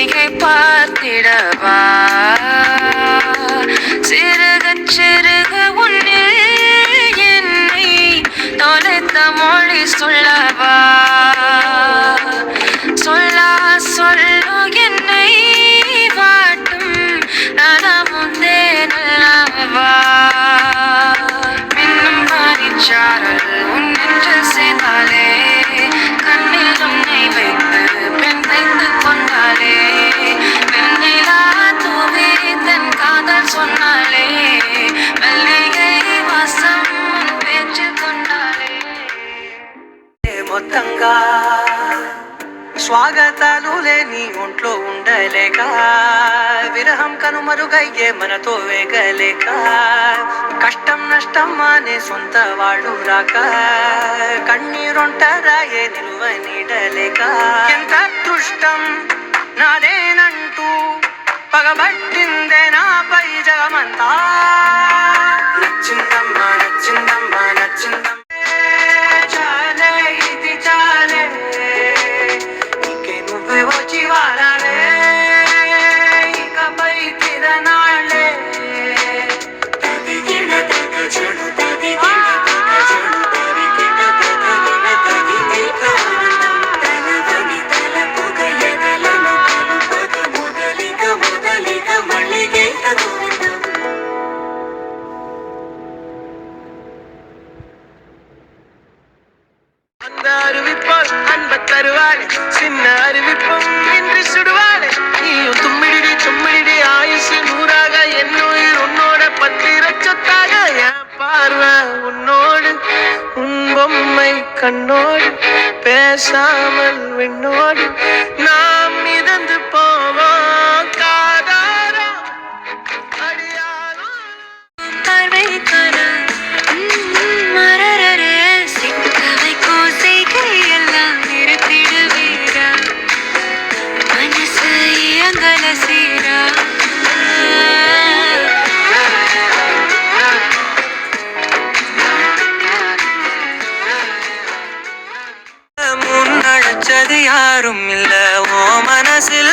விழியை பார்த்திடவா சிறுக சிறுக உன்னில் என்னை தொலைத்த மொழி சொல்லவா சொல்லா சொல்லு என்னை வாட்டும் நலமுந்தே நல்லவா மின்னும் பனிச்சாரல் உன் என்று சேர்ந்தாலே கண்ணில் உன்னை வைத்து பெண் வைத்து கொண்டாலே வெண்ணிலா தூவி தன் காதல் சொன்னாலே மல்லிகை வாசம் உன் பேச்சு கொண்டாலே మొత్తంగా స్వాగతాలు లేని ఒంట్లో ఉండలేక విరహం కనుమరుగయ్యే మనతో వేగలేక కష్టం నష్టం అనే సొంత వాళ్ళు రాక కన్నీరొంటరాయే నిలువ నీడలేక ఎంత అదృష్టం నాదేనంటూ పగబట్టిందే నాపై జగమంతా నచ్చిందమ్మా నచ్చిందమ్మా నచ్చిందమ్మా చాలే ఇది చాలే ఇంకే నువ్వే వచ్చి వాడాలే ఇకపై తిరనాళ్ళే அந்த அறிவிப்பால் அன்ப தருவாளே சின்ன அறிவிப்பும் இன்றி சுடுவாளே நீயும் தும்மிடி தும்மிடி ஆயுசு நூறாக என்னுயிர் உன்னோட பத்திர சொத்தாக என் பார்வை உன்னோடு உன் பொம்மை கண்ணோடு பேசாமல் விண்ணோடு நாம் மிதந்து போவோம் காதாரா அடியாரோ பார்வை கணம் மரரரே சிக்கவை கோசைகை எல்லாம் நிறுத்திடுவீரா மனசு இயங்கல சீரா முன்னழைச்சது யாரும் இல்ல ஓ மனசில்